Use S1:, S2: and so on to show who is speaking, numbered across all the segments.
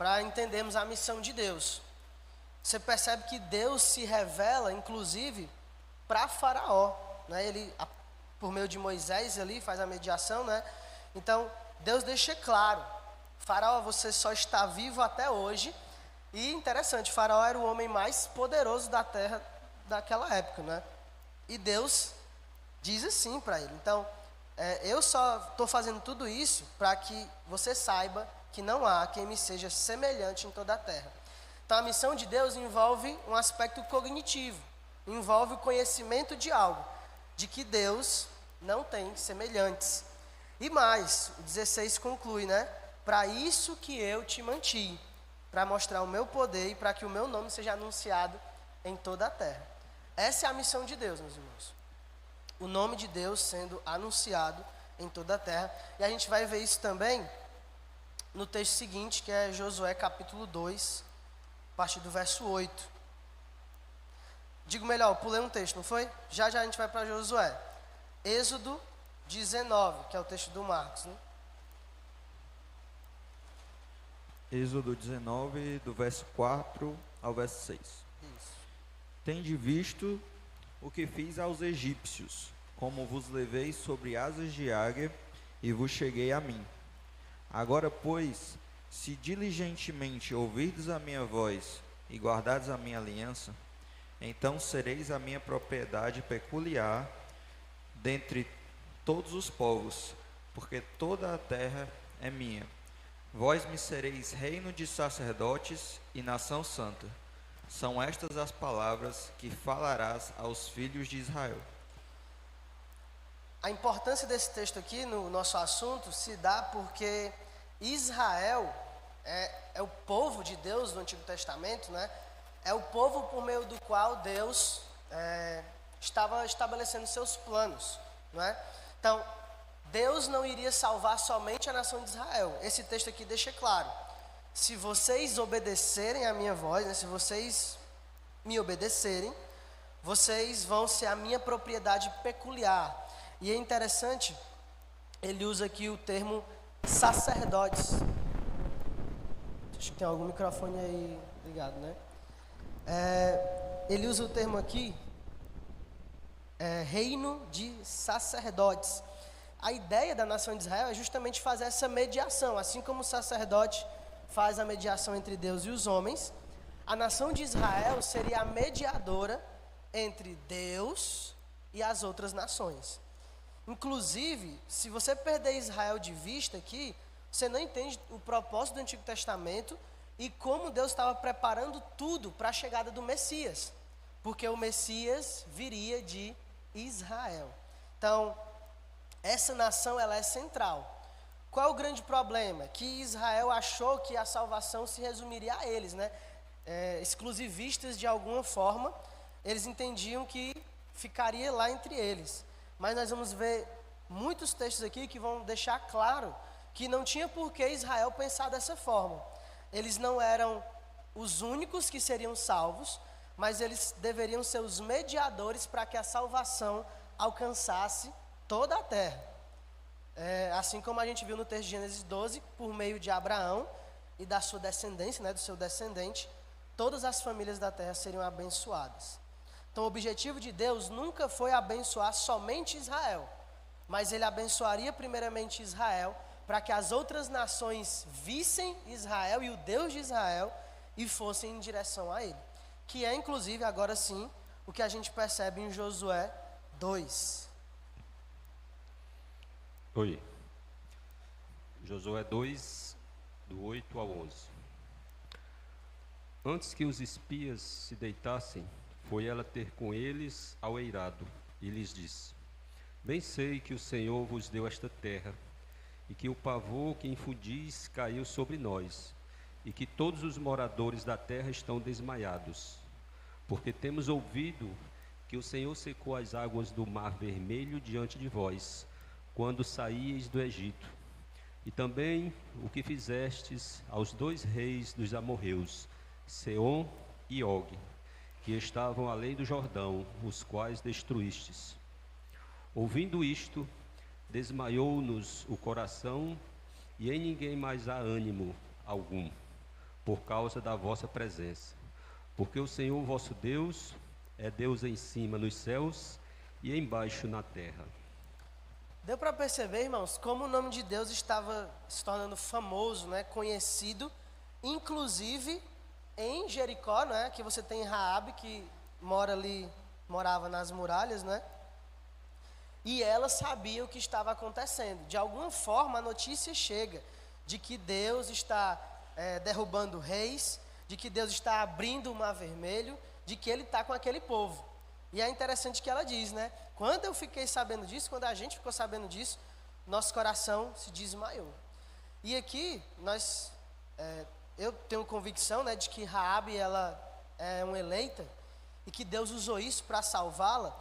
S1: para entendermos a missão de Deus. Você percebe que Deus se revela, inclusive, para Faraó, né? Ele, por meio de Moisés, ali faz a mediação, né? Então, Deus deixa claro: Faraó, você só está vivo até hoje. E interessante, Faraó era o homem mais poderoso da terra daquela época, né? E Deus diz assim para ele: então, eu só estou fazendo tudo isso para que você saiba que não há quem me seja semelhante em toda a terra. Então, a missão de Deus envolve um aspecto cognitivo, envolve o conhecimento de algo, de que Deus não tem semelhantes. E mais, o 16 conclui, né? Para isso que eu te mantive, para mostrar o meu poder e para que o meu nome seja anunciado em toda a terra. Essa é a missão de Deus, meus irmãos. O nome de Deus sendo anunciado em toda a terra. E a gente vai ver isso também no texto seguinte, que é Josué capítulo 2, a partir do verso 8. Digo melhor, eu pulei um texto, não foi? Já a gente vai para Josué. Êxodo 19, que é o texto do Marcos, né?
S2: Êxodo 19, do verso 4 ao verso 6.
S1: Isso.
S2: Tende visto o que fiz aos egípcios, como vos levei sobre asas de águia e vos cheguei a mim. Agora, pois, se diligentemente ouvirdes a minha voz e guardardes a minha aliança, então sereis a minha propriedade peculiar dentre todos os povos, porque toda a terra é minha. Vós me sereis reino de sacerdotes e nação santa. São estas as palavras que falarás aos filhos de Israel.
S1: A importância desse texto aqui no nosso assunto se dá porque Israel é o povo de Deus do Antigo Testamento, né? É o povo por meio do qual Deus estava estabelecendo seus planos, não é? Então, Deus não iria salvar somente a nação de Israel. Esse texto aqui deixa claro: se vocês obedecerem a minha voz, né, se vocês me obedecerem, vocês vão ser a minha propriedade peculiar. E é interessante, ele usa aqui o termo sacerdotes. Acho que tem algum microfone aí ligado, né? Ele usa o termo aqui, reino de sacerdotes. A ideia da nação de Israel é justamente fazer essa mediação. Assim como o sacerdote faz a mediação entre Deus e os homens, a nação de Israel seria a mediadora entre Deus e as outras nações. Inclusive, se você perder Israel de vista aqui, você não entende o propósito do Antigo Testamento e como Deus estava preparando tudo para a chegada do Messias. Porque o Messias viria de Israel. Então, essa nação, ela é central. Qual é o grande problema? Que Israel achou que a salvação se resumiria a eles, né? Exclusivistas de alguma forma, eles entendiam que ficaria lá entre eles. Mas nós vamos ver muitos textos aqui que vão deixar claro que não tinha por que Israel pensar dessa forma. Eles não eram os únicos que seriam salvos, mas eles deveriam ser os mediadores para que a salvação alcançasse toda a terra. Assim como a gente viu no texto de Gênesis 12, por meio de Abraão e da sua descendência, né, do seu descendente, todas as famílias da terra seriam abençoadas. Então o objetivo de Deus nunca foi abençoar somente Israel, mas ele abençoaria primeiramente Israel, para que as outras nações vissem Israel e o Deus de Israel e fossem em direção a ele. Que é inclusive, agora sim, o que a gente percebe em Josué 2.
S3: Oi. Josué 2, do 8 ao 11. Antes que os espias se deitassem, foi ela ter com eles ao eirado, e lhes disse: Bem sei que o Senhor vos deu esta terra, e que o pavor que infundis caiu sobre nós, e que todos os moradores da terra estão desmaiados, porque temos ouvido que o Senhor secou as águas do Mar Vermelho diante de vós, quando saíeis do Egito, e também o que fizestes aos 2 reis dos amorreus, Seom e Og, que estavam além do Jordão, os quais destruístes. Ouvindo isto, desmaiou-nos o coração, e em ninguém mais há ânimo algum. por causa da vossa presença. Porque o Senhor vosso Deus é Deus em cima nos céus e embaixo na terra.
S1: Deu para perceber, irmãos, como o nome de Deus estava se tornando famoso, né, conhecido, inclusive em Jericó, né, que você tem Raabe, que morava nas muralhas, né? E ela sabia o que estava acontecendo. De alguma forma, a notícia chega de que Deus está derrubando reis, de que Deus está abrindo o mar vermelho, de que Ele está com aquele povo. E é interessante que ela diz, né? Quando eu fiquei sabendo disso, quando a gente ficou sabendo disso, nosso coração se desmaiou. E aqui, eu tenho convicção, né, de que Raabe, ela é uma eleita, e que Deus usou isso para salvá-la.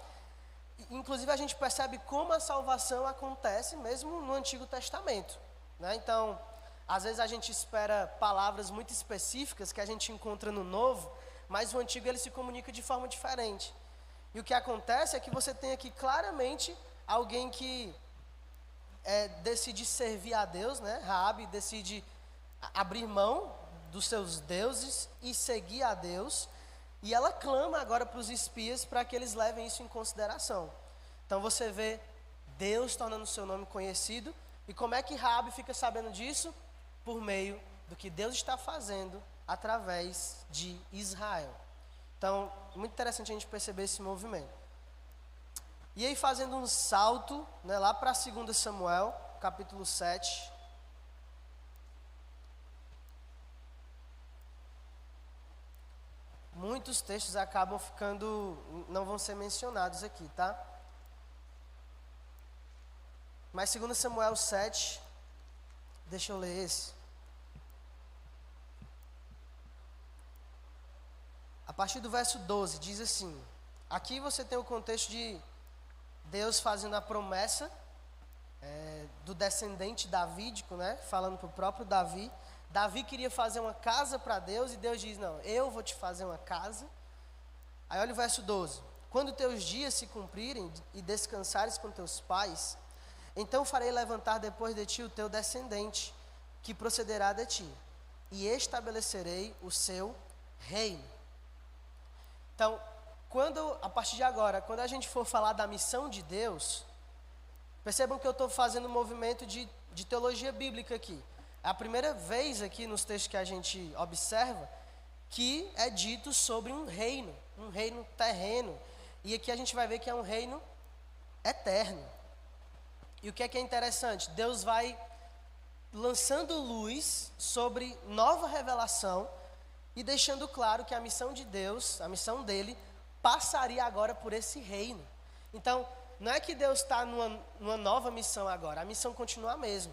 S1: Inclusive, a gente percebe como a salvação acontece mesmo no Antigo Testamento, né? Então, às vezes a gente espera palavras muito específicas que a gente encontra no Novo, mas o Antigo ele se comunica de forma diferente. E o que acontece é que você tem aqui claramente alguém que decide servir a Deus, né? Raabe decide abrir mão dos seus deuses e seguir a Deus. E ela clama agora para os espias para que eles levem isso em consideração. Então você vê Deus tornando o seu nome conhecido. E como é que Raabe fica sabendo disso? Por meio do que Deus está fazendo através de Israel. Então, muito interessante a gente perceber esse movimento. E aí, fazendo um salto, né, lá para 2 Samuel, capítulo 7. Muitos textos acabam não vão ser mencionados aqui, tá? Mas 2 Samuel 7, deixa eu ler esse. A partir do verso 12, diz assim: aqui você tem o contexto de Deus fazendo a promessa do descendente davídico, né? Falando para o próprio Davi. Davi queria fazer uma casa para Deus e Deus diz: não, eu vou te fazer uma casa. Aí olha o verso 12: quando teus dias se cumprirem e descansares com teus pais, então farei levantar depois de ti o teu descendente, que procederá de ti, e estabelecerei o seu reino. Então, a partir de agora, quando a gente for falar da missão de Deus, percebam que eu estou fazendo um movimento de teologia bíblica aqui. É a primeira vez aqui nos textos que a gente observa que é dito sobre um reino terreno. E aqui a gente vai ver que é um reino eterno. E o que é interessante? Deus vai lançando luz sobre nova revelação e deixando claro que a missão de Deus, a missão dele, passaria agora por esse reino. Então, não é que Deus está numa nova missão agora, a missão continua a mesma.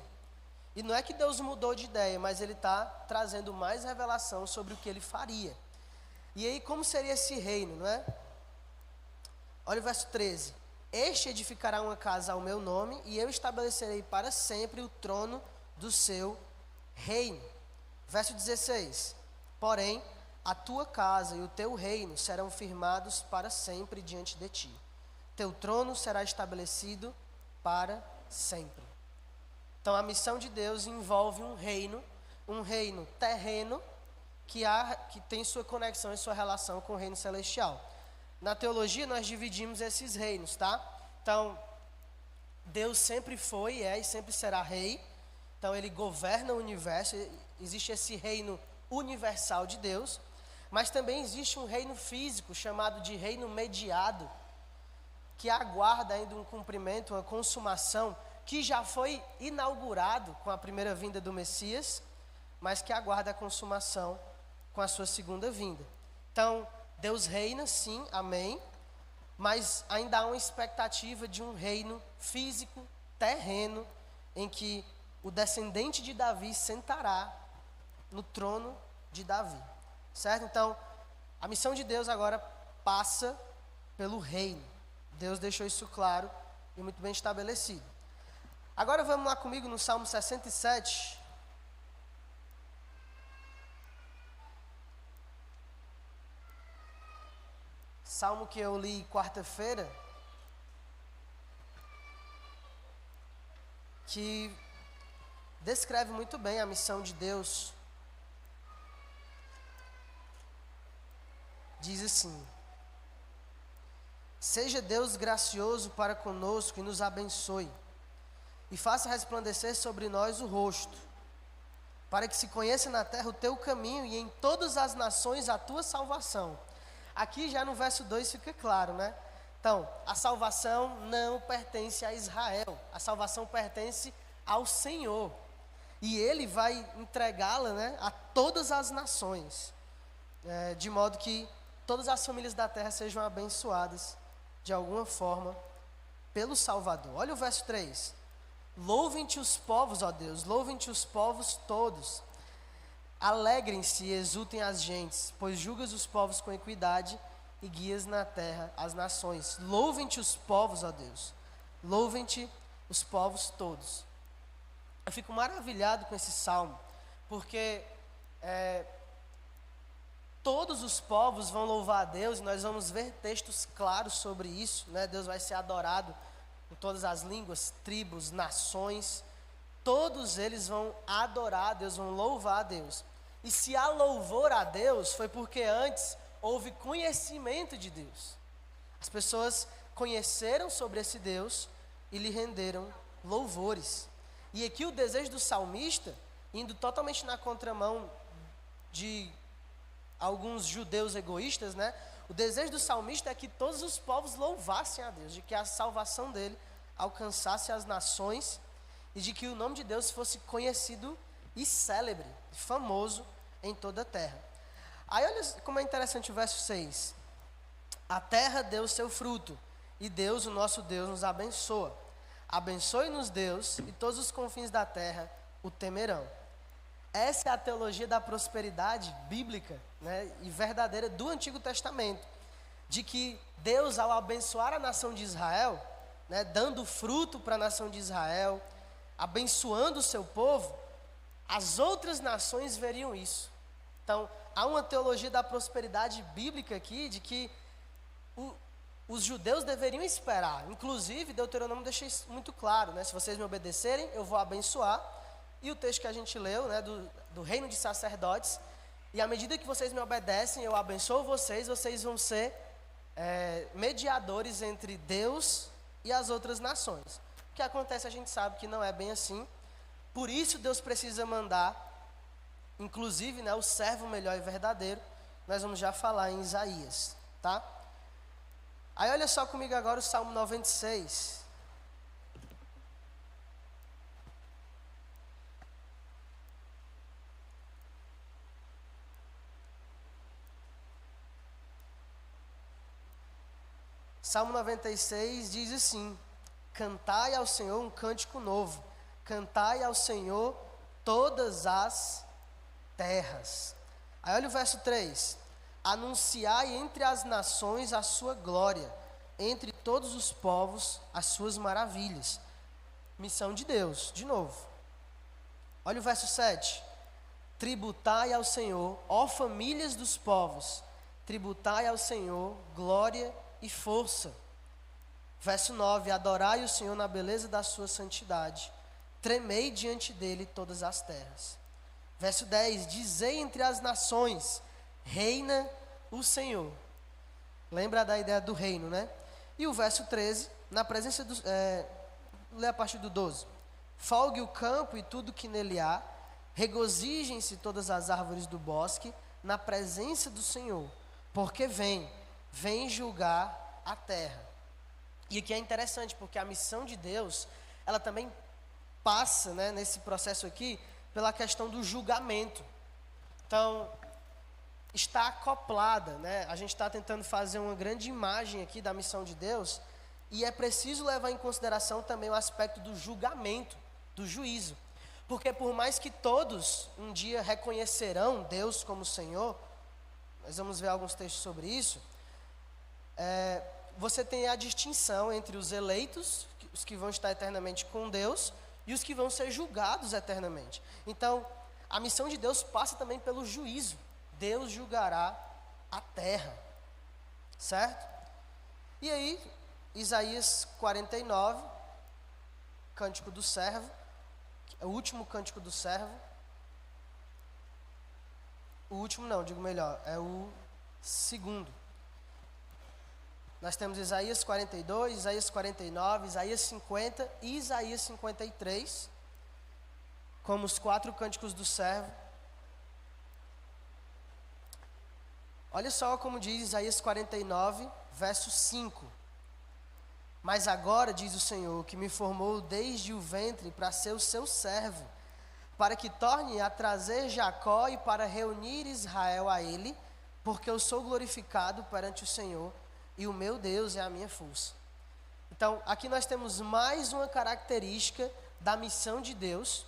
S1: E não é que Deus mudou de ideia, mas Ele está trazendo mais revelação sobre o que Ele faria. E aí, como seria esse reino, não é? Olha o verso 13. Este edificará uma casa ao meu nome, e eu estabelecerei para sempre o trono do seu reino. Verso 16. Porém, a tua casa e o teu reino serão firmados para sempre diante de ti. Teu trono será estabelecido para sempre. Então, a missão de Deus envolve um reino terreno que tem sua conexão e sua relação com o reino celestial. Na teologia, nós dividimos esses reinos, tá? Então, Deus sempre foi, e sempre será rei. Então, Ele governa o universo. Existe esse reino universal de Deus, mas também existe um reino físico chamado de reino mediado, que aguarda ainda um cumprimento, uma consumação, que já foi inaugurado com a primeira vinda do Messias, mas que aguarda a consumação com a sua segunda vinda. Então, Deus reina, sim, amém, mas ainda há uma expectativa de um reino físico, terreno, em que o descendente de Davi sentará no trono de Davi, certo? Então, a missão de Deus agora passa pelo reino. Deus deixou isso claro e muito bem estabelecido. Agora vamos lá comigo no Salmo 67. Salmo que eu li quarta-feira, que descreve muito bem a missão de Deus. diz assim: seja Deus gracioso para conosco e nos abençoe, e faça resplandecer sobre nós o rosto, para que se conheça na terra o teu caminho e em todas as nações a tua salvação. Aqui já no verso 2 fica claro, né? Então, a salvação não pertence a Israel, a salvação pertence ao Senhor. E Ele vai entregá-la, né, a todas as nações, de modo que todas as famílias da terra sejam abençoadas de alguma forma pelo Salvador. Olha o verso 3. Louvem-te os povos, ó Deus, louvem-te os povos todos. Alegrem-se e exultem as gentes, pois julgas os povos com equidade e guias na terra as nações. Louvem-te os povos, ó Deus, louvem-te os povos todos. Eu fico maravilhado com esse salmo, porque todos os povos vão louvar a Deus, e nós vamos ver textos claros sobre isso, né? Deus vai ser adorado em todas as línguas, tribos, nações, todos eles vão adorar a Deus, vão louvar a Deus. E se há louvor a Deus, foi porque antes houve conhecimento de Deus. As pessoas conheceram sobre esse Deus e lhe renderam louvores. E aqui o desejo do salmista, indo totalmente na contramão de alguns judeus egoístas, né? O desejo do salmista é que todos os povos louvassem a Deus, de que a salvação dele alcançasse as nações e de que o nome de Deus fosse conhecido e célebre, famoso em toda a terra. Aí olha como é interessante o verso 6. A terra deu o seu fruto, e Deus, o nosso Deus, nos abençoa. Abençoe-nos Deus, e todos os confins da terra o temerão. Essa é a teologia da prosperidade bíblica, né, e verdadeira do Antigo Testamento. De que Deus, ao abençoar a nação de Israel, né, dando fruto para a nação de Israel, abençoando o seu povo, as outras nações veriam isso. Então, há uma teologia da prosperidade bíblica aqui, de que os judeus deveriam esperar. Inclusive, Deuteronômio deixa isso muito claro, né? Se vocês me obedecerem, eu vou abençoar. E o texto que a gente leu, né, do reino de sacerdotes, e à medida que vocês me obedecem, eu abençoo vocês, vocês vão ser mediadores entre Deus e as outras nações. O que acontece, a gente sabe que não é bem assim. Por isso Deus precisa mandar, inclusive, né, o servo melhor e verdadeiro. Nós vamos já falar em Isaías, tá? Aí olha só comigo agora o Salmo 96. Salmo 96 diz assim: cantai ao Senhor um cântico novo, cantai ao Senhor todas as terras. Aí olha o verso 3: anunciai entre as nações a sua glória, entre todos os povos as suas maravilhas. Missão de Deus, de novo. Olha o verso 7: tributai ao Senhor, ó famílias dos povos, tributai ao Senhor glória e força. Verso 9: adorai o Senhor na beleza da sua santidade, tremei diante dele todas as terras. Verso 10: dizei entre as nações, reina o Senhor. Lembra da ideia do reino, né? E o verso 13, na presença do... lê a partir do 12. Folgue o campo e tudo que nele há, regozijem-se todas as árvores do bosque, na presença do Senhor, porque vem julgar a terra. E aqui é interessante, porque a missão de Deus, ela também passa, né, nesse processo aqui, pela questão do julgamento. Então, está acoplada, né? A gente está tentando fazer uma grande imagem aqui da missão de Deus, e é preciso levar em consideração também o aspecto do julgamento, do juízo. Porque por mais que todos um dia reconhecerão Deus como Senhor, nós vamos ver alguns textos sobre isso, você tem a distinção entre os eleitos, os que vão estar eternamente com Deus, e os que vão ser julgados eternamente. Então, a missão de Deus passa também pelo juízo. Deus julgará a terra, certo? E aí, Isaías 49, cântico do servo, é o último cântico do servo. O último não, digo melhor, é o segundo. Nós temos Isaías 42, Isaías 49, Isaías 50 e Isaías 53, como os 4 cânticos do servo. Olha só como diz Isaías 49, verso 5. Mas agora, diz o Senhor, que me formou desde o ventre para ser o seu servo, para que torne a trazer Jacó e para reunir Israel a ele, porque eu sou glorificado perante o Senhor, e o meu Deus é a minha força. Então, aqui nós temos mais uma característica da missão de Deus,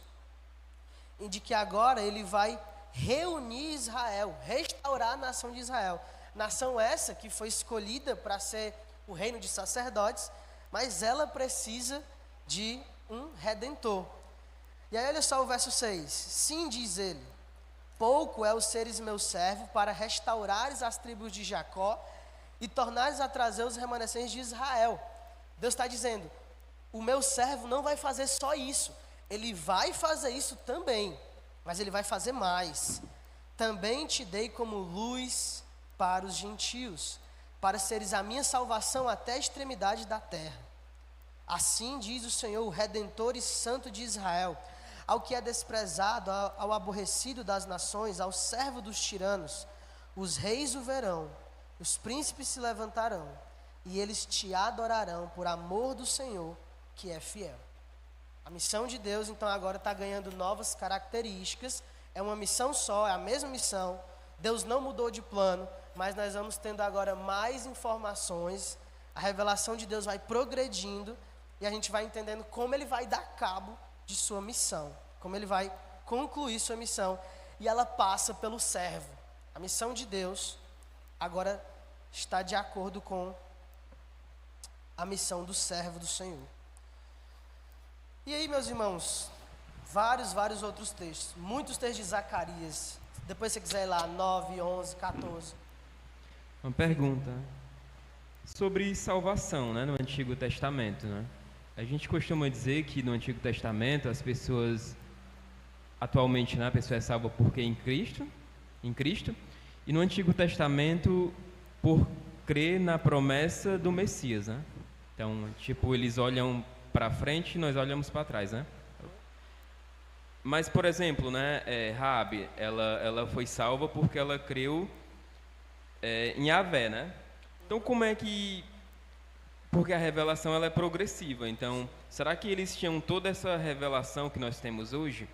S1: em de que agora ele vai reunir Israel, restaurar a nação de Israel. Nação essa que foi escolhida para ser o reino de sacerdotes, mas ela precisa de um redentor. E aí olha só o verso 6. Sim, diz ele, pouco é o seres meu servo para restaurares as tribos de Jacó e tornares a trazer os remanescentes de Israel. Deus está dizendo, o meu servo não vai fazer só isso, ele vai fazer isso também, mas ele vai fazer mais. Também te dei como luz para os gentios, para seres a minha salvação até a extremidade da terra. Assim diz o Senhor, o Redentor e Santo de Israel, ao que é desprezado, ao aborrecido das nações, ao servo dos tiranos, os reis o verão, os príncipes se levantarão, e eles te adorarão por amor do Senhor, que é fiel. A missão de Deus, então, agora está ganhando novas características. É uma missão só, é a mesma missão. Deus não mudou de plano, mas nós vamos tendo agora mais informações. A revelação de Deus vai progredindo e a gente vai entendendo como ele vai dar cabo de sua missão, como ele vai concluir sua missão. E ela passa pelo servo. A missão de Deus agora está de acordo com a missão do servo do Senhor. E aí, meus irmãos, vários outros textos, muitos textos de Zacarias. Depois, se você quiser ir lá, 9, 11, 14.
S4: Uma pergunta sobre salvação, né, no Antigo Testamento, né? A gente costuma dizer que no Antigo Testamento as pessoas, atualmente, né, a pessoa é salva porque em Cristo, e no Antigo Testamento por crer na promessa do Messias, né? Então, tipo, eles olham para frente e nós olhamos para trás, né? Mas, por exemplo, né, Raabe, ela foi salva porque ela creu em Yahvé, né? Então, como é que... Porque a revelação ela é progressiva, então, será que eles tinham toda essa revelação que nós temos hoje?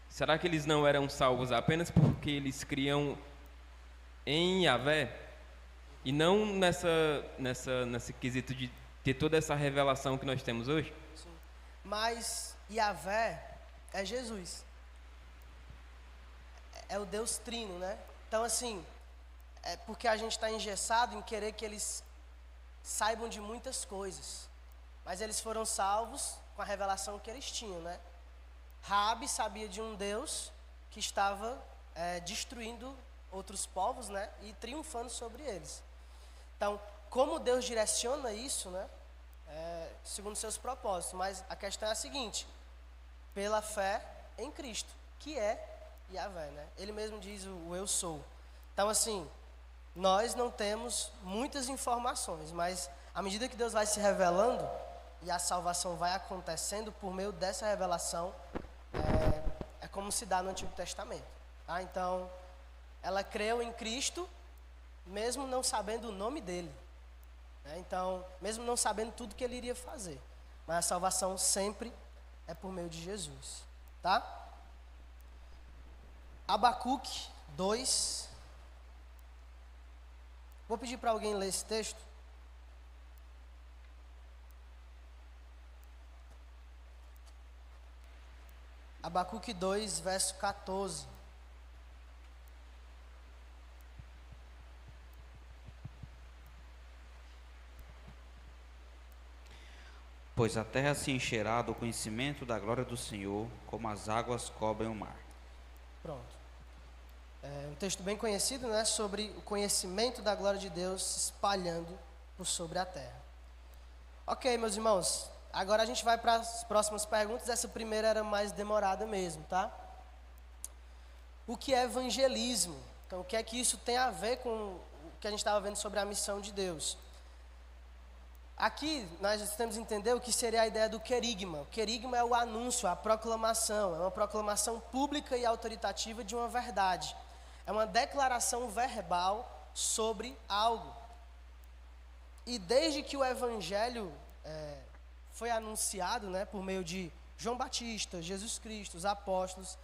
S4: Será que eles não eram salvos apenas porque eles criam em Yahvé? E não nesse quesito de ter toda essa revelação que nós temos hoje?
S1: Sim. Mas Yahvé é Jesus. É o Deus Trino, né? Então, assim, é porque a gente está engessado em querer que eles saibam de muitas coisas. Mas eles foram salvos com a revelação que eles tinham, né? Raabe sabia de um Deus que estava destruindo outros povos, né? E triunfando sobre eles. Então, como Deus direciona isso, né? Segundo seus propósitos. Mas a questão é a seguinte: pela fé em Cristo, que é Yahvé, né? Ele mesmo diz o eu sou. Então, assim, nós não temos muitas informações, mas à medida que Deus vai se revelando e a salvação vai acontecendo por meio dessa revelação, é como se dá no Antigo Testamento. Tá? Então, ela creu em Cristo, mesmo não sabendo o nome dele. Então, mesmo não sabendo tudo que ele iria fazer. Mas a salvação sempre é por meio de Jesus. Tá? Abacuque 2. Vou pedir para alguém ler esse texto. Abacuque 2, verso 14.
S5: Pois a terra se encherá do conhecimento da glória do Senhor, como as águas cobrem o mar.
S1: Pronto. É um texto bem conhecido, né, sobre o conhecimento da glória de Deus se espalhando por sobre a terra. Ok, meus irmãos, agora a gente vai para as próximas perguntas. Essa primeira era mais demorada mesmo, tá? O que é evangelismo? Então, o que é que isso tem a ver com que a gente estava vendo sobre a missão de Deus. Aqui nós temos que entender o que seria a ideia do querigma. O querigma é o anúncio, a proclamação, é uma proclamação pública e autoritativa de uma verdade. É uma declaração verbal sobre algo. E desde que o evangelho foi anunciado, né, por meio de João Batista, Jesus Cristo, os apóstolos,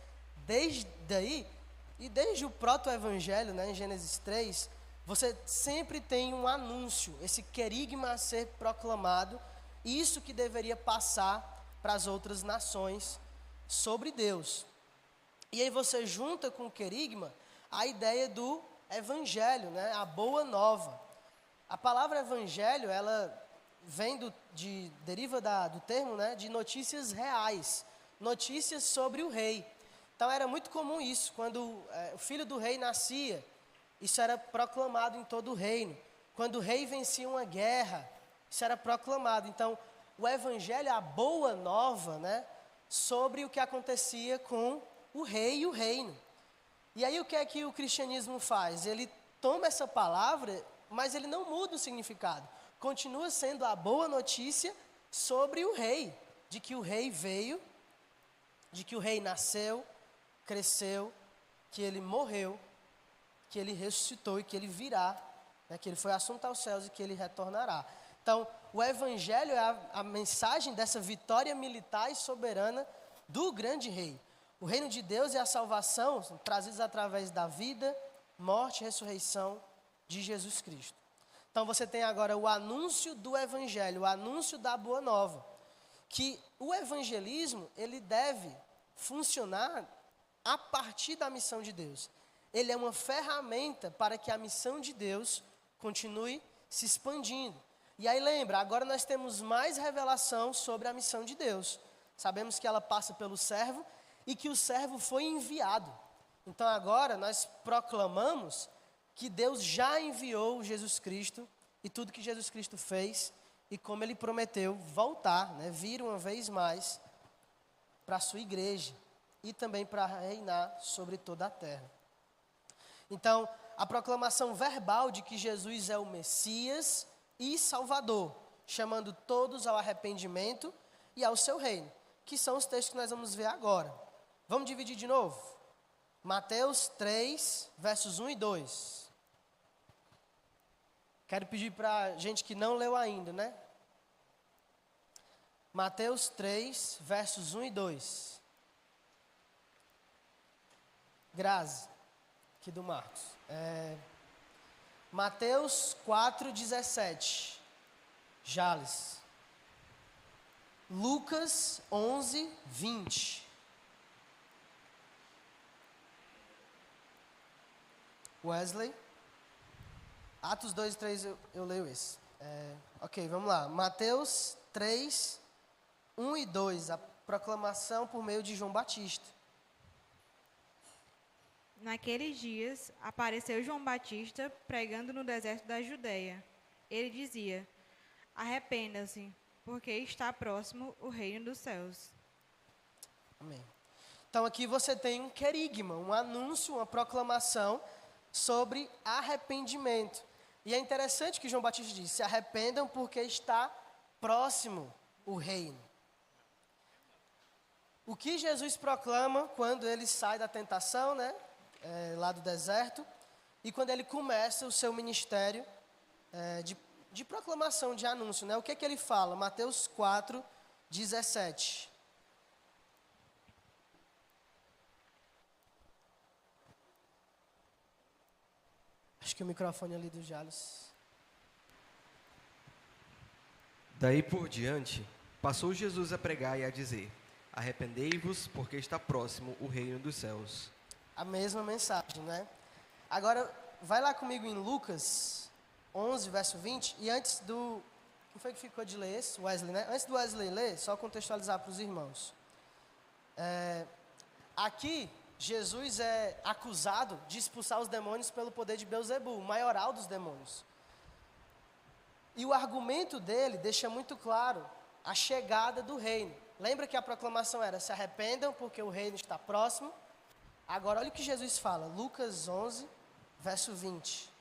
S1: desde aí, e desde o proto-evangelho, né, em Gênesis 3, você sempre tem um anúncio, esse querigma a ser proclamado, isso que deveria passar para as outras nações sobre Deus. E aí você junta com o querigma a ideia do evangelho, né, a boa nova. A palavra evangelho, ela deriva do termo, né, de notícias reais, notícias sobre o rei. Então era muito comum isso, quando o filho do rei nascia, isso era proclamado em todo o reino. Quando o rei vencia uma guerra, isso era proclamado. Então, o evangelho é a boa nova, né, sobre o que acontecia com o rei e o reino. E aí o que é que o cristianismo faz? Ele toma essa palavra, mas ele não muda o significado. Continua sendo a boa notícia sobre o rei, de que o rei veio, de que o rei nasceu, cresceu, que ele morreu, que ele ressuscitou e que ele virá, né, que ele foi assunto aos céus e que ele retornará. Então, o evangelho é a mensagem dessa vitória militar e soberana do grande rei. O reino de Deus e a salvação são trazidos através da vida, morte e ressurreição de Jesus Cristo. Então, você tem agora o anúncio do evangelho, o anúncio da boa nova, que o evangelismo, ele deve funcionar a partir da missão de Deus. Ele é uma ferramenta para que a missão de Deus continue se expandindo. E aí lembra, agora nós temos mais revelação sobre a missão de Deus. Sabemos que ela passa pelo servo e que o servo foi enviado. Então agora nós proclamamos que Deus já enviou Jesus Cristo e tudo que Jesus Cristo fez e como ele prometeu voltar, né, vir uma vez mais para a sua igreja e também para reinar sobre toda a terra. Então, a proclamação verbal de que Jesus é o Messias e Salvador, chamando todos ao arrependimento e ao seu reino, que são os textos que nós vamos ver agora. Vamos dividir de novo? Mateus 3, versos 1 e 2. Quero pedir para a gente que não leu ainda, né? Mateus 3, versos 1 e 2. Grazi, aqui do Marcos. Mateus 4, 17. Jales. Lucas 11, 20. Wesley. Atos 2 e 3 eu leio esse. Ok, vamos lá. Mateus 3, 1 e 2. A proclamação por meio de João Batista.
S6: Naqueles dias, apareceu João Batista pregando no deserto da Judeia. Ele dizia: arrependa-se, porque está próximo o reino dos céus.
S1: Amém. Então aqui você tem um querigma, um anúncio, uma proclamação sobre arrependimento. E é interessante que João Batista diz: se arrependam porque está próximo o reino. O que Jesus proclama quando ele sai da tentação, né? Lá do deserto, e quando ele começa o seu ministério de proclamação, de anúncio, né? O que é que ele fala? Mateus 4, 17. Acho que o microfone ali do Jales.
S7: Daí por diante, passou Jesus a pregar e a dizer: arrependei-vos, porque está próximo o reino dos céus.
S1: A mesma mensagem, né? Agora, vai lá comigo em Lucas 11, verso 20. E antes do... Quem foi que ficou de ler esse? Wesley, né? Antes do Wesley ler, só contextualizar para os irmãos. Aqui, Jesus é acusado de expulsar os demônios pelo poder de Belzebu, o maioral dos demônios. E o argumento dele deixa muito claro a chegada do reino. Lembra que a proclamação era: se arrependam porque o reino está próximo. Agora olha o que Jesus fala, Lucas 11, verso 20.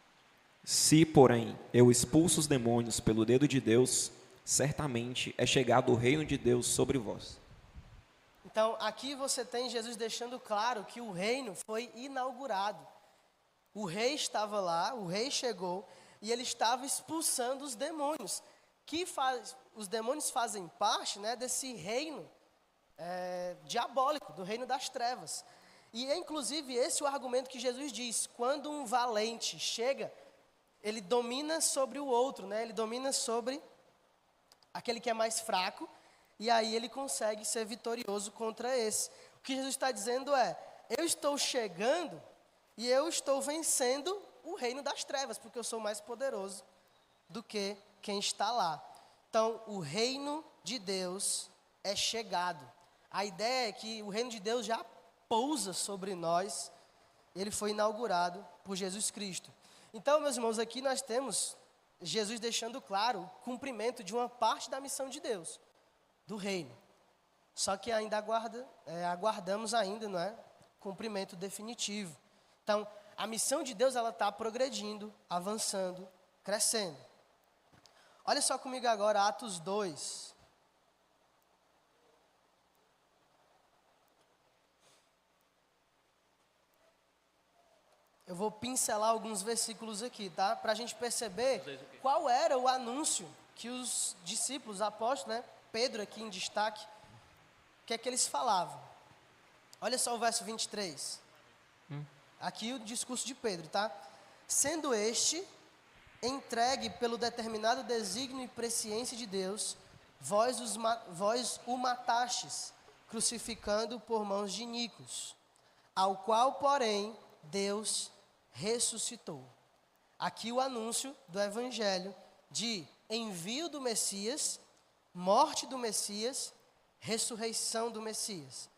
S8: Se, porém, eu expulso os demônios pelo dedo de Deus, certamente é chegado o reino de Deus sobre vós.
S1: Então, aqui você tem Jesus deixando claro que o reino foi inaugurado. O rei estava lá, o rei chegou e ele estava expulsando os demônios. Os demônios fazem parte, né, desse reino diabólico, do reino das trevas. E é inclusive esse o argumento que Jesus diz: quando um valente chega, ele domina sobre o outro, né? Ele domina sobre aquele que é mais fraco, e aí ele consegue ser vitorioso contra esse. O que Jesus está dizendo é: eu estou chegando e eu estou vencendo o reino das trevas, porque eu sou mais poderoso do que quem está lá. Então, o reino de Deus é chegado. A ideia é que o reino de Deus já pousa sobre nós. Ele foi inaugurado por Jesus Cristo. Então, meus irmãos, aqui nós temos Jesus deixando claro o cumprimento de uma parte da missão de Deus, do reino. Só que ainda aguardamos ainda, não é, cumprimento definitivo. Então, a missão de Deus, ela está progredindo, avançando, crescendo. Olha só comigo agora, Atos 2. Eu vou pincelar alguns versículos aqui, tá? Para a gente perceber qual era o anúncio que os discípulos, apóstolos, né? Pedro aqui em destaque, o que é que eles falavam. Olha só o verso 23. Aqui o discurso de Pedro, tá? Sendo este entregue pelo determinado desígnio e presciência de Deus, vós o matastes, crucificando por mãos de iníquos, ao qual, porém, Deus ressuscitou. Aqui o anúncio do evangelho de envio do Messias, morte do Messias, ressurreição do Messias.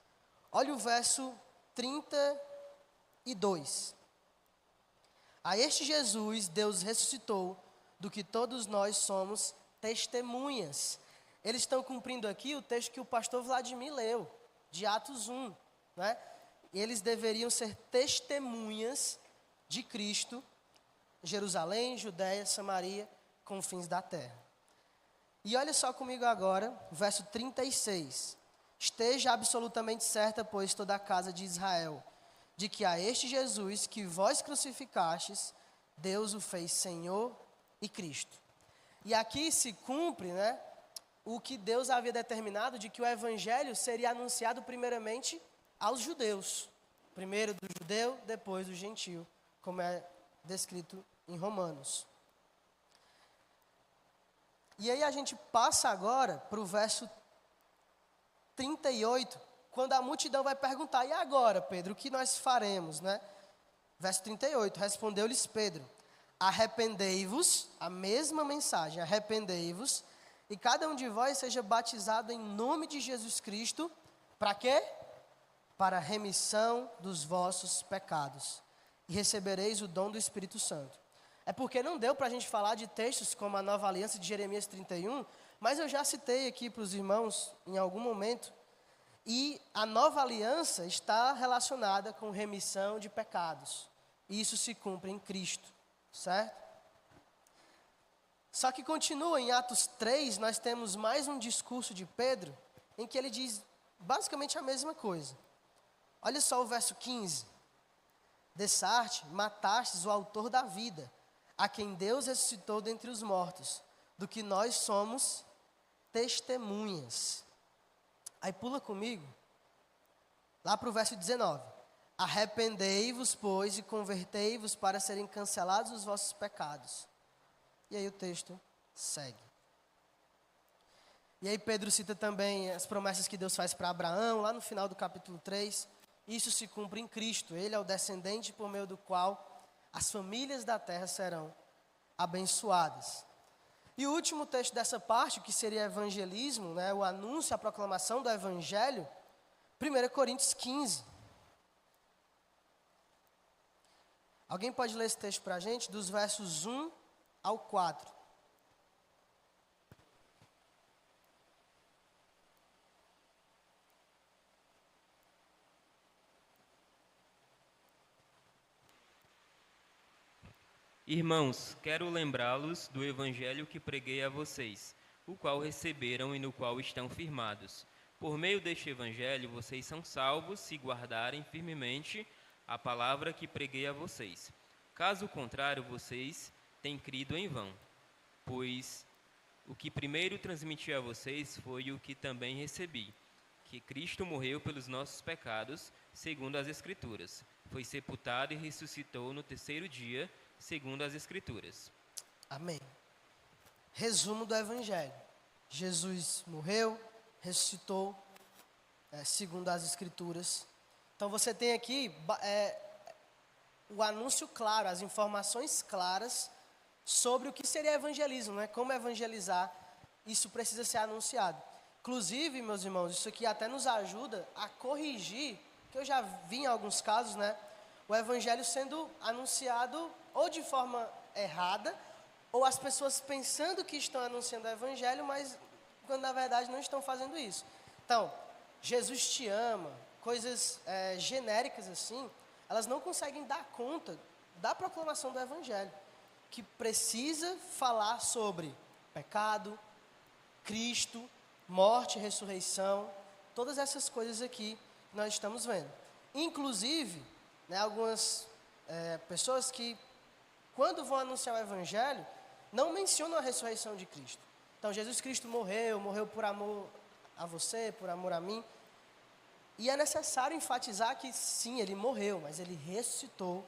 S1: Olha o verso 32. A este Jesus, Deus ressuscitou, do que todos nós somos testemunhas. Eles estão cumprindo aqui o texto que o pastor Vladimir leu, de Atos 1, né? Eles deveriam ser testemunhas de Cristo, Jerusalém, Judéia, Samaria, confins da terra. E olha só comigo agora, verso 36. Esteja absolutamente certa, pois, toda a casa de Israel, de que a este Jesus que vós crucificastes, Deus o fez Senhor e Cristo. E aqui se cumpre, né, o que Deus havia determinado de que o evangelho seria anunciado primeiramente aos judeus. Primeiro do judeu, depois do gentio, como é descrito em Romanos. E aí a gente passa agora para o verso 38, quando a multidão vai perguntar: e agora, Pedro, o que nós faremos, né? Verso 38, respondeu-lhes Pedro: arrependei-vos, a mesma mensagem, arrependei-vos, e cada um de vós seja batizado em nome de Jesus Cristo, para quê? Para a remissão dos vossos pecados, e recebereis o dom do Espírito Santo. É porque não deu para a gente falar de textos como a Nova Aliança de Jeremias 31, mas eu já citei aqui para os irmãos em algum momento, e a Nova Aliança está relacionada com remissão de pecados. E isso se cumpre em Cristo, certo? Só que continua em Atos 3, nós temos mais um discurso de Pedro, em que ele diz basicamente a mesma coisa. Olha só o verso 15. Dessarte, matastes o autor da vida, a quem Deus ressuscitou dentre os mortos, do que nós somos testemunhas. Aí pula comigo, lá para o verso 19. Arrependei-vos, pois, e convertei-vos para serem cancelados os vossos pecados. E aí o texto segue. E aí Pedro cita também as promessas que Deus faz para Abraão, lá no final do capítulo 3. Isso se cumpre em Cristo. Ele é o descendente por meio do qual as famílias da terra serão abençoadas. E o último texto dessa parte, que seria evangelismo, né, o anúncio, a proclamação do evangelho, 1 Coríntios 15. Alguém pode ler esse texto para a gente? Dos versos 1 ao 4.
S4: Irmãos, quero lembrá-los do evangelho que preguei a vocês, o qual receberam e no qual estão firmados. Por meio deste evangelho, vocês são salvos se guardarem firmemente a palavra que preguei a vocês. Caso contrário, vocês têm crido em vão, pois o que primeiro transmiti a vocês foi o que também recebi, que Cristo morreu pelos nossos pecados, segundo as Escrituras. Foi sepultado e ressuscitou no terceiro dia, segundo as Escrituras.
S1: Amém. Resumo do Evangelho. Jesus morreu, ressuscitou, segundo as Escrituras. Então você tem aqui o anúncio claro, as informações claras sobre o que seria evangelismo, né? Como evangelizar, isso precisa ser anunciado. Inclusive, meus irmãos, isso aqui até nos ajuda a corrigir, que eu já vi em alguns casos, né? O evangelho sendo anunciado ou de forma errada, ou as pessoas pensando que estão anunciando o evangelho, mas quando na verdade não estão fazendo isso. Então, Jesus te ama, coisas genéricas assim, elas não conseguem dar conta da proclamação do evangelho, que precisa falar sobre pecado, Cristo, morte, ressurreição, todas essas coisas aqui que nós estamos vendo. Inclusive, né, algumas pessoas que, quando vão anunciar o evangelho, não mencionam a ressurreição de Cristo. Então, Jesus Cristo morreu por amor a você, por amor a mim. E é necessário enfatizar que sim, ele morreu, mas ele ressuscitou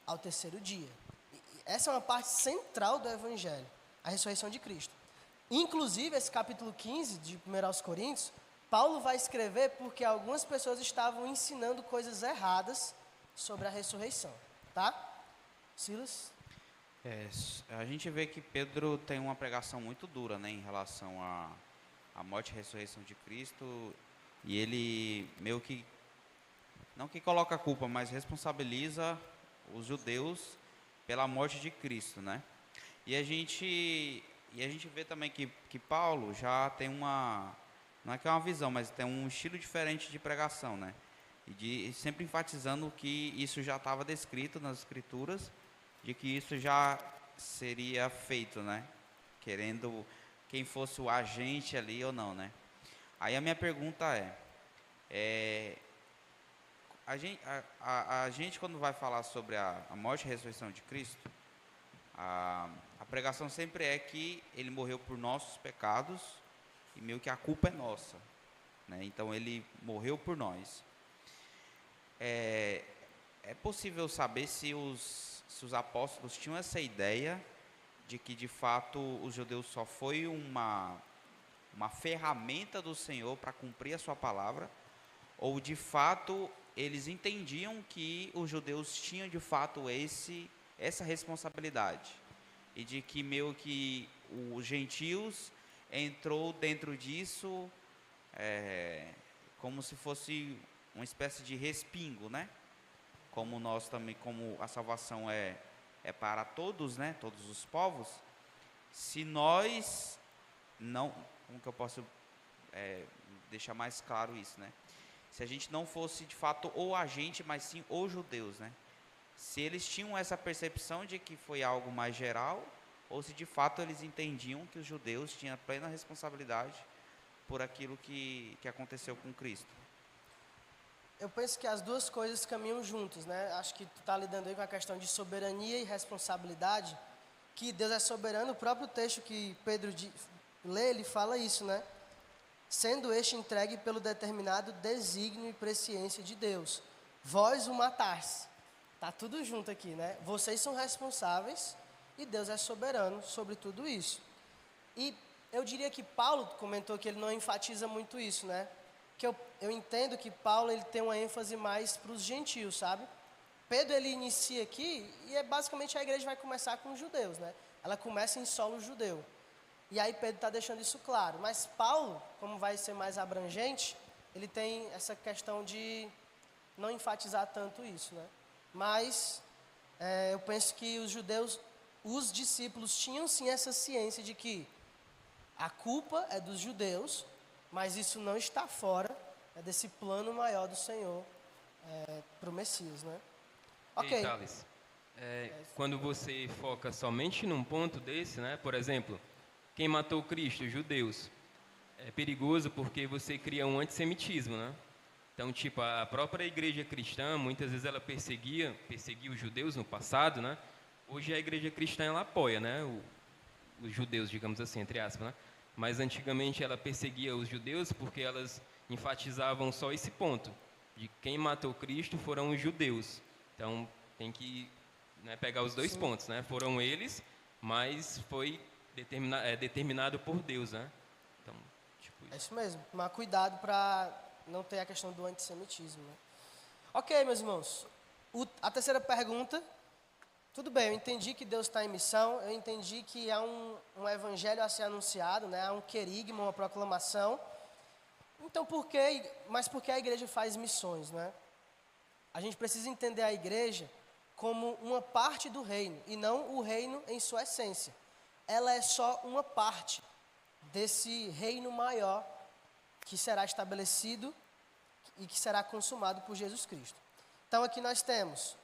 S1: ao terceiro dia. E essa é uma parte central do evangelho, a ressurreição de Cristo. Inclusive, esse capítulo 15 de 1 aos Coríntios, Paulo vai escrever porque algumas pessoas estavam ensinando coisas erradas sobre a ressurreição, tá? Silas?
S5: A gente vê que Pedro tem uma pregação muito dura, né, em relação à morte e ressurreição de Cristo, e ele meio que, não que coloca a culpa, mas responsabiliza os judeus pela morte de Cristo, né? E a gente vê também que Paulo já tem não é que é uma visão, mas tem um estilo diferente de pregação, né? E sempre enfatizando que isso já estava descrito nas Escrituras, de que isso já seria feito, né? Querendo quem fosse o agente ali ou não, né? Aí a minha pergunta a gente quando vai falar sobre a morte e a ressurreição de Cristo, a pregação sempre é que ele morreu por nossos pecados e meio que a culpa é nossa, né? Então ele morreu por nós. É possível saber se os apóstolos tinham essa ideia de que de fato os judeus só foi uma ferramenta do Senhor para cumprir a sua palavra, ou de fato eles entendiam que os judeus tinham de fato essa responsabilidade, e de que meio que os gentios entrou dentro disso como se fosse uma espécie de respingo, né? Como nós também, como a salvação é para todos, né? Todos os povos. Se nós não, como que eu posso deixar mais claro isso, né? Se a gente não fosse de fato o agente, mas sim os judeus, né? Se eles tinham essa percepção de que foi algo mais geral, ou se de fato eles entendiam que os judeus tinham plena responsabilidade por aquilo que aconteceu com Cristo.
S1: Eu penso que as duas coisas caminham juntas, né? Acho que tu está lidando aí com a questão de soberania e responsabilidade, que Deus é soberano. O próprio texto que Pedro lê, ele fala isso, né? Sendo este entregue pelo determinado desígnio e presciência de Deus. Vós o matastes. Está tudo junto aqui, né? Vocês são responsáveis e Deus é soberano sobre tudo isso. E eu diria que Paulo comentou que ele não enfatiza muito isso, né? Que eu entendo que Paulo ele tem uma ênfase mais para os gentios, sabe? Pedro ele inicia aqui e basicamente a igreja vai começar com os judeus, né? Ela começa em solo judeu. E aí Pedro está deixando isso claro. Mas Paulo, como vai ser mais abrangente, ele tem essa questão de não enfatizar tanto isso, né? Mas eu penso que os judeus, os discípulos tinham sim essa ciência de que a culpa é dos judeus, mas isso não está fora desse plano maior do Senhor para o Messias, né? Ok.
S4: Ei, Thales, Quando você foca somente num ponto desse, né? Por exemplo, quem matou Cristo? Os judeus. É perigoso porque você cria um antissemitismo, né? Então, tipo, a própria igreja cristã, muitas vezes ela perseguia os judeus no passado, né? Hoje a igreja cristã, ela apoia, né? Os judeus, digamos assim, entre aspas, né? Mas antigamente ela perseguia os judeus porque elas enfatizavam só esse ponto, de quem matou Cristo foram os judeus. Então, tem que, né, pegar os dois pontos, né? Foram eles, mas foi determinado por Deus, né? Então, tipo isso.
S1: É isso mesmo. Tomar cuidado para não ter a questão do antissemitismo. Né? Ok, meus irmãos. A terceira pergunta. Tudo bem, eu entendi que Deus está em missão. Eu entendi que há um evangelho a ser anunciado, né? Há um querigma, uma proclamação. Então, por que a igreja faz missões, né? A gente precisa entender a igreja como uma parte do reino e não o reino em sua essência. Ela é só uma parte desse reino maior que será estabelecido e que será consumado por Jesus Cristo. Então aqui nós temos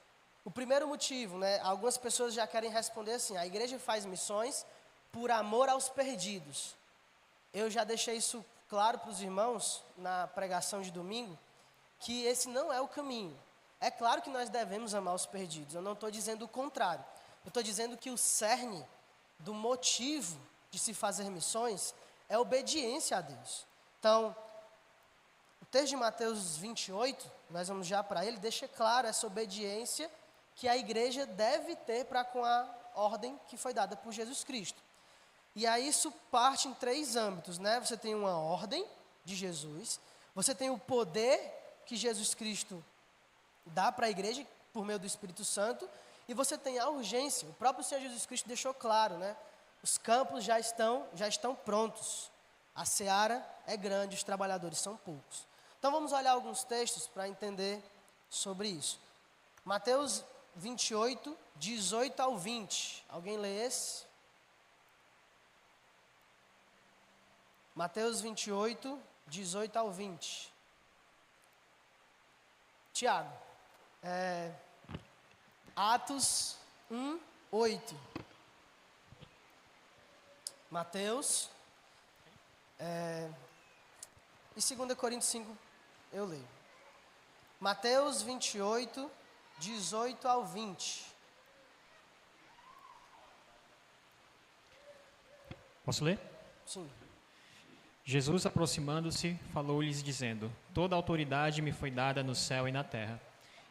S1: o primeiro motivo, né? Algumas pessoas já querem responder assim: a igreja faz missões por amor aos perdidos. Eu já deixei isso claro para os irmãos na pregação de domingo, que esse não é o caminho. É claro que nós devemos amar os perdidos, eu não estou dizendo o contrário. Eu estou dizendo que o cerne do motivo de se fazer missões é obediência a Deus. Então, o texto de Mateus 28, nós vamos já para ele, deixa claro essa obediência que a igreja deve ter para com a ordem que foi dada por Jesus Cristo. E aí isso parte em 3 âmbitos, né? Você tem uma ordem de Jesus, você tem o poder que Jesus Cristo dá para a igreja por meio do Espírito Santo, e você tem a urgência. O próprio Senhor Jesus Cristo deixou claro, né? Os campos já estão prontos. A seara é grande, os trabalhadores são poucos. Então vamos olhar alguns textos para entender sobre isso. Mateus 28, 18 ao 20. Alguém lê esse? Mateus 28, 18 ao 20. Tiago. Atos 1, 8. Mateus. E 2 Coríntios 5, eu leio. Mateus 28, 18 ao 20.
S9: Posso ler?
S1: Sim.
S9: Jesus, aproximando-se, falou-lhes, dizendo: Toda autoridade me foi dada no céu e na terra.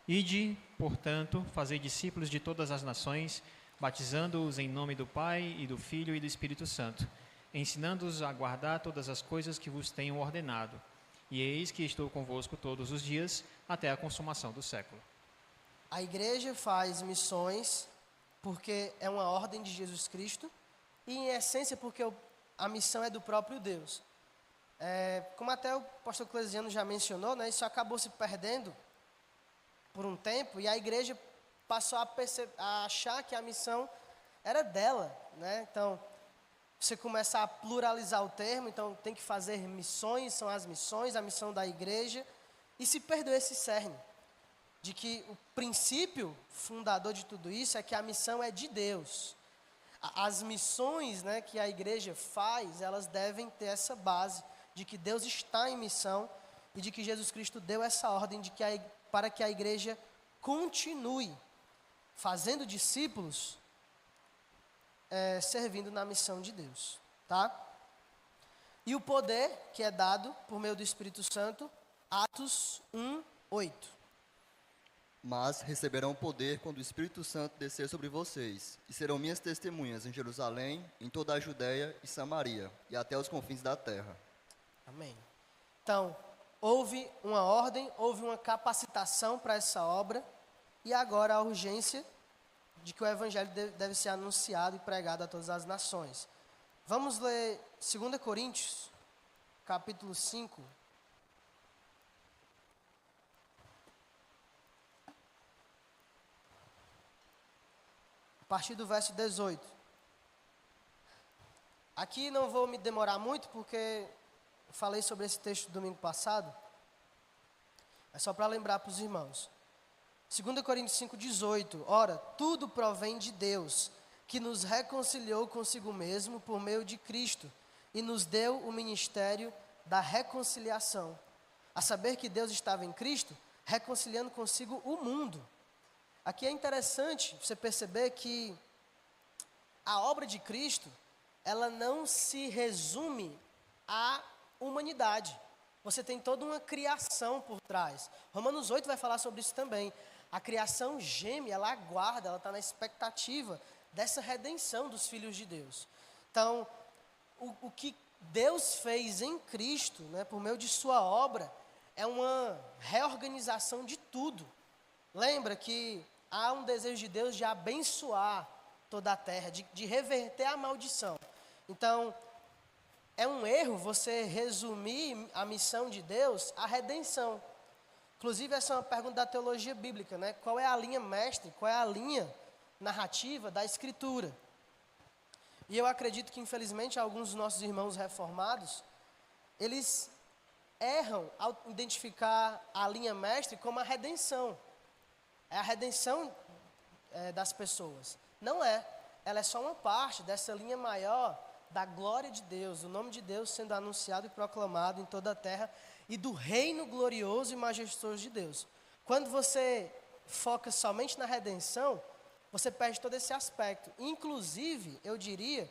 S9: Ide, portanto, fazei discípulos de todas as nações, batizando-os em nome do Pai e do Filho e do Espírito Santo, ensinando-os a guardar todas as coisas que vos tenho ordenado. E eis que estou convosco todos os dias, até a consumação do século.
S1: A igreja faz missões porque é uma ordem de Jesus Cristo e, em essência, porque a missão é do próprio Deus. Como até o pastor Clesiano já mencionou, né, isso acabou se perdendo por um tempo e a igreja passou a achar que a missão era dela, né? Então, você começa a pluralizar o termo, então tem que fazer missões, são as missões, a missão da igreja, e se perdeu esse cerne, de que o princípio fundador de tudo isso é que a missão é de Deus. As missões, né, que a igreja faz, elas devem ter essa base de que Deus está em missão e de que Jesus Cristo deu essa ordem para que a igreja continue fazendo discípulos, servindo na missão de Deus, tá? E o poder que é dado por meio do Espírito Santo, Atos 1, 8.
S10: Mas receberão poder quando o Espírito Santo descer sobre vocês, e serão minhas testemunhas em Jerusalém, em toda a Judéia e Samaria, e até os confins da terra.
S1: Amém. Então, houve uma ordem, houve uma capacitação para essa obra, e agora a urgência de que o Evangelho deve ser anunciado e pregado a todas as nações. Vamos ler 2 Coríntios, capítulo 5. A partir do verso 18. Aqui não vou me demorar muito, porque eu falei sobre esse texto domingo passado. É só para lembrar para os irmãos. 2 Coríntios 5,18. Ora, tudo provém de Deus, que nos reconciliou consigo mesmo por meio de Cristo e nos deu o ministério da reconciliação. A saber que Deus estava em Cristo, reconciliando consigo o mundo. Aqui é interessante você perceber que a obra de Cristo, ela não se resume à humanidade. Você tem toda uma criação por trás. Romanos 8 vai falar sobre isso também. A criação geme, ela aguarda, ela está na expectativa dessa redenção dos filhos de Deus. Então, o que Deus fez em Cristo, né, por meio de sua obra, é uma reorganização de tudo. Lembra que há um desejo de Deus de abençoar toda a terra, de reverter a maldição. Então, é um erro você resumir a missão de Deus à redenção. Inclusive, essa é uma pergunta da teologia bíblica, né? Qual é a linha mestre, qual é a linha narrativa da Escritura? E eu acredito que, infelizmente, alguns dos nossos irmãos reformados, eles erram ao identificar a linha mestre como a redenção. É a redenção das pessoas. Não é. Ela é só uma parte dessa linha maior da glória de Deus, o nome de Deus sendo anunciado e proclamado em toda a terra e do reino glorioso e majestoso de Deus. Quando você foca somente na redenção, você perde todo esse aspecto. Inclusive, eu diria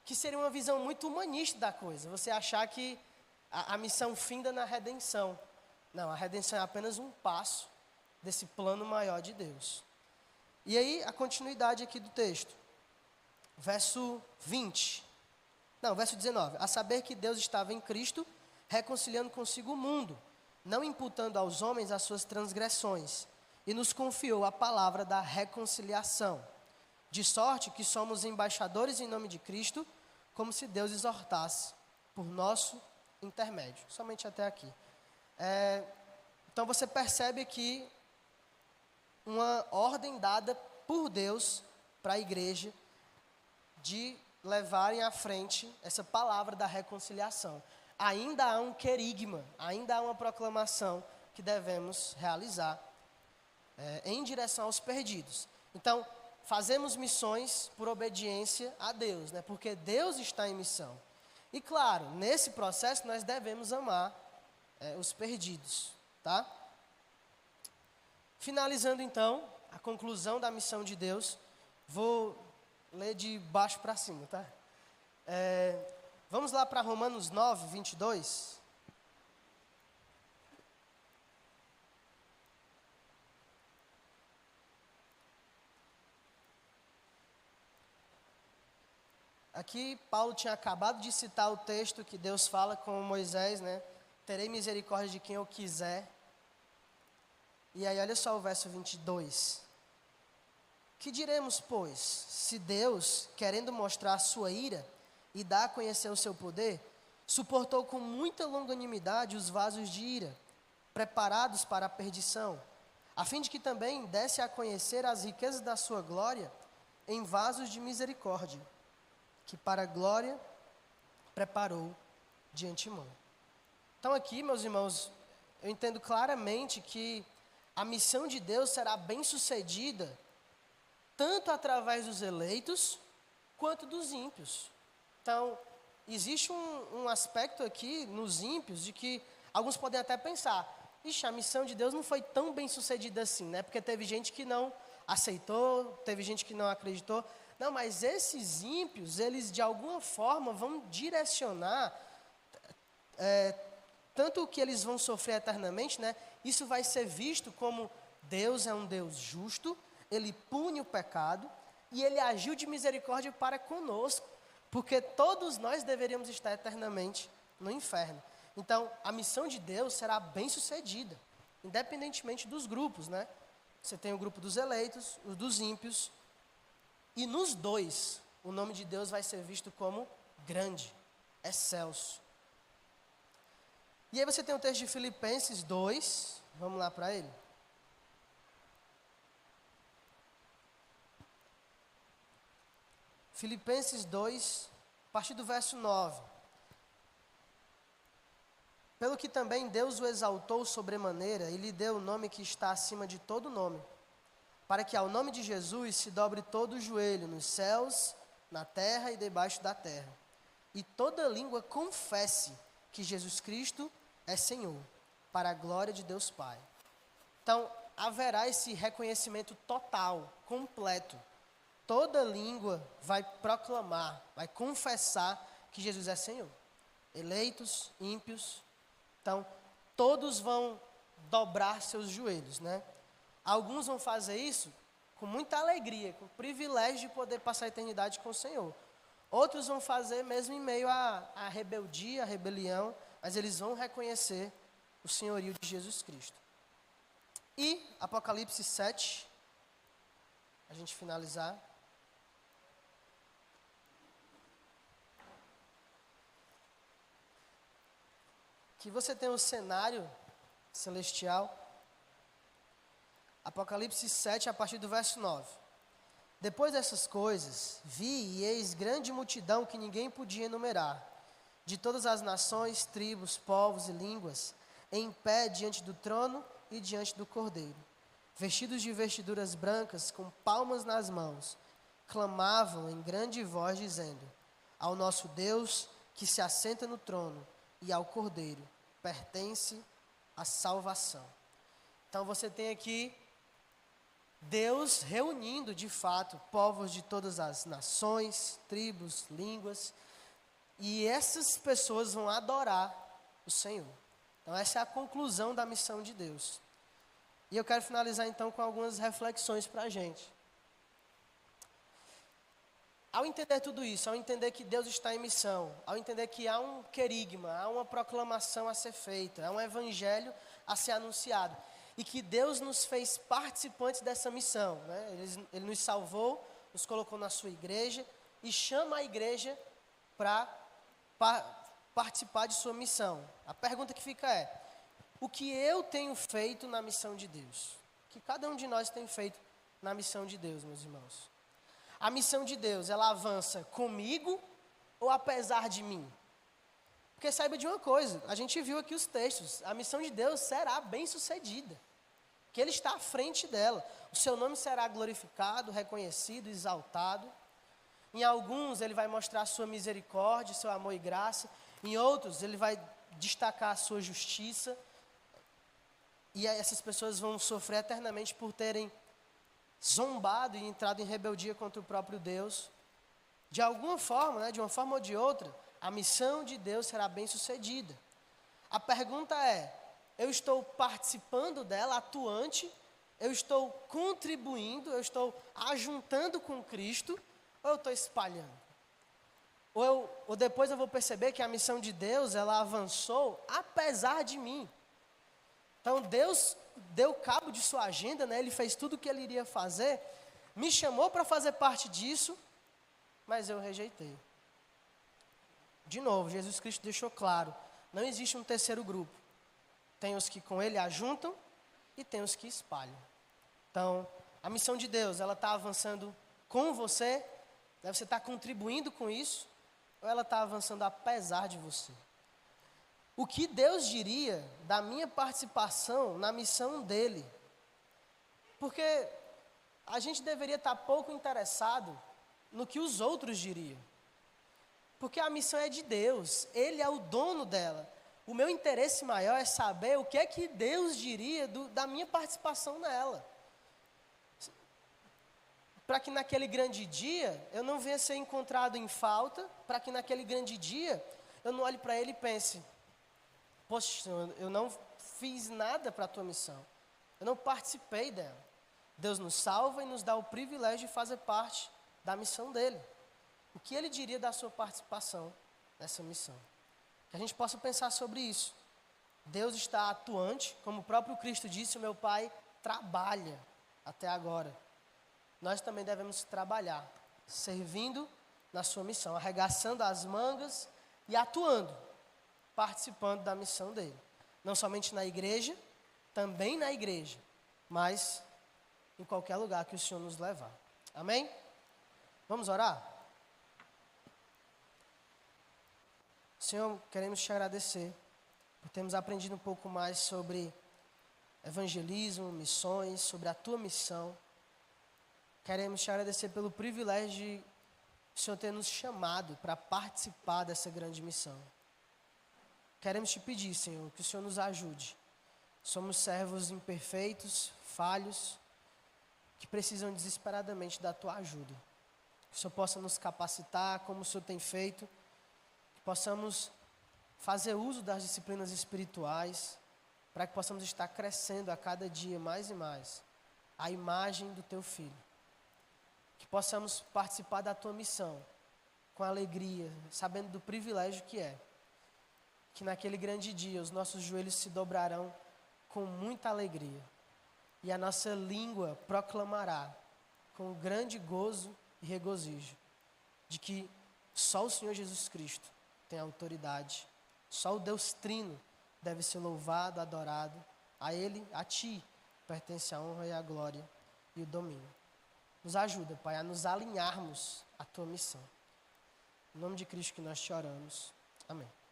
S1: que seria uma visão muito humanista da coisa. Você achar que a missão finda na redenção. Não, a redenção é apenas um passo desse plano maior de Deus. E aí, a continuidade aqui do texto. Verso 19. A saber que Deus estava em Cristo, reconciliando consigo o mundo, não imputando aos homens as suas transgressões, e nos confiou a palavra da reconciliação, de sorte que somos embaixadores em nome de Cristo, como se Deus exortasse por nosso intermédio. Somente até aqui. Então você percebe aqui uma ordem dada por Deus para a igreja de levarem à frente essa palavra da reconciliação. Ainda há um querigma, ainda há uma proclamação que devemos realizar em direção aos perdidos. Então, fazemos missões por obediência a Deus, né? Porque Deus está em missão. E claro, nesse processo nós devemos amar os perdidos, tá? Finalizando então, a conclusão da missão de Deus, vou ler de baixo para cima, tá? Vamos lá para Romanos 9, 22. Aqui, Paulo tinha acabado de citar o texto que Deus fala com Moisés, né? Terei misericórdia de quem eu quiser. E aí, olha só o verso 22. Que diremos, pois, se Deus, querendo mostrar a sua ira e dar a conhecer o seu poder, suportou com muita longanimidade os vasos de ira, preparados para a perdição, a fim de que também desse a conhecer as riquezas da sua glória em vasos de misericórdia, que para a glória preparou de antemão. Então aqui, meus irmãos, eu entendo claramente que a missão de Deus será bem sucedida tanto através dos eleitos quanto dos ímpios. Então, existe um aspecto aqui nos ímpios de que alguns podem até pensar, ixi, a missão de Deus não foi tão bem sucedida assim, né? Porque teve gente que não aceitou, teve gente que não acreditou. Não, mas esses ímpios, eles de alguma forma vão direcionar tanto o que eles vão sofrer eternamente, né? Isso vai ser visto como Deus é um Deus justo, Ele pune o pecado e Ele agiu de misericórdia para conosco, porque todos nós deveríamos estar eternamente no inferno. Então, a missão de Deus será bem sucedida, independentemente dos grupos, né? Você tem o grupo dos eleitos, o dos ímpios, e nos dois, o nome de Deus vai ser visto como grande, excelso. E aí você tem o texto de Filipenses 2, vamos lá para ele. Filipenses 2, a partir do verso 9. Pelo que também Deus o exaltou sobremaneira e lhe deu o nome que está acima de todo nome, para que ao nome de Jesus se dobre todo o joelho nos céus, na terra e debaixo da terra, e toda língua confesse que Jesus Cristo é Senhor, para a glória de Deus Pai. Então, haverá esse reconhecimento total, completo. Toda língua vai proclamar, vai confessar que Jesus é Senhor. Eleitos, ímpios. Então, todos vão dobrar seus joelhos, né? Alguns vão fazer isso com muita alegria, com o privilégio de poder passar a eternidade com o Senhor. Outros vão fazer mesmo em meio à rebeldia, à rebelião, mas eles vão reconhecer o senhorio de Jesus Cristo. E Apocalipse 7, a gente finalizar. Que você tem um cenário celestial. Apocalipse 7, a partir do verso 9. Depois dessas coisas, vi e eis grande multidão que ninguém podia enumerar, de todas as nações, tribos, povos e línguas, em pé diante do trono e diante do Cordeiro, vestidos de vestiduras brancas, com palmas nas mãos, clamavam em grande voz, dizendo: ao nosso Deus, que se assenta no trono, e ao Cordeiro, pertence a salvação. Então você tem aqui Deus reunindo, de fato, povos de todas as nações, tribos, línguas, e essas pessoas vão adorar o Senhor. Então essa é a conclusão da missão de Deus. E eu quero finalizar então com algumas reflexões para a gente. Ao entender tudo isso, ao entender que Deus está em missão, ao entender que há um querigma, há uma proclamação a ser feita, há um evangelho a ser anunciado, e que Deus nos fez participantes dessa missão, né? Ele nos salvou, nos colocou na sua igreja e chama a igreja para participar de sua missão. A pergunta que fica é: o que eu tenho feito na missão de Deus? O que cada um de nós tem feito na missão de Deus, meus irmãos? A missão de Deus, ela avança comigo ou apesar de mim? Porque saiba de uma coisa, a gente viu aqui os textos, a missão de Deus será bem sucedida, que Ele está à frente dela. O seu nome será glorificado, reconhecido, exaltado. Em alguns Ele vai mostrar a sua misericórdia, seu amor e graça. Em outros Ele vai destacar a sua justiça. E essas pessoas vão sofrer eternamente por terem zombado e entrado em rebeldia contra o próprio Deus. De alguma forma, né, de uma forma ou de outra, a missão de Deus será bem sucedida. A pergunta é: eu estou participando dela, atuante? Eu estou contribuindo? Eu estou ajuntando com Cristo? Ou eu estou espalhando? Ou depois eu vou perceber que a missão de Deus, ela avançou apesar de mim. Então Deus deu cabo de sua agenda, né? Ele fez tudo o que Ele iria fazer, me chamou para fazer parte disso, mas eu rejeitei. De novo, Jesus Cristo deixou claro, não existe um terceiro grupo. Tem os que com Ele ajuntam e tem os que espalham. Então, a missão de Deus, ela está avançando com você, né? Você está contribuindo com isso, ou ela está avançando apesar de você? O que Deus diria da minha participação na missão dEle? Porque a gente deveria estar pouco interessado no que os outros diriam. Porque a missão é de Deus, Ele é o dono dela. O meu interesse maior é saber o que é que Deus diria da minha participação nela. Para que naquele grande dia eu não venha ser encontrado em falta, para que naquele grande dia eu não olhe para Ele e pense: poxa, eu não fiz nada para a tua missão, eu não participei dela. Deus nos salva e nos dá o privilégio de fazer parte da missão dEle. O que Ele diria da sua participação nessa missão? Que a gente possa pensar sobre isso. Deus está atuante, como o próprio Cristo disse: o meu Pai trabalha até agora. Nós também devemos trabalhar, servindo na sua missão, arregaçando as mangas e atuando, participando da missão dEle. Não somente na igreja, também na igreja, mas em qualquer lugar que o Senhor nos levar. Amém? Vamos orar? Senhor, queremos te agradecer por termos aprendido um pouco mais sobre evangelismo, missões, sobre a tua missão. Queremos te agradecer pelo privilégio de o Senhor ter nos chamado para participar dessa grande missão. Queremos te pedir, Senhor, que o Senhor nos ajude. Somos servos imperfeitos, falhos, que precisam desesperadamente da tua ajuda. Que o Senhor possa nos capacitar, como o Senhor tem feito, que possamos fazer uso das disciplinas espirituais, para que possamos estar crescendo a cada dia mais e mais a imagem do teu Filho. Que possamos participar da tua missão com alegria, sabendo do privilégio que é. Que naquele grande dia os nossos joelhos se dobrarão com muita alegria e a nossa língua proclamará com grande gozo e regozijo de que só o Senhor Jesus Cristo tem autoridade, só o Deus Trino deve ser louvado, adorado, a Ele, a Ti, pertence a honra e a glória e o domínio. Nos ajuda, Pai, a nos alinharmos à Tua missão. Em nome de Cristo que nós te oramos. Amém.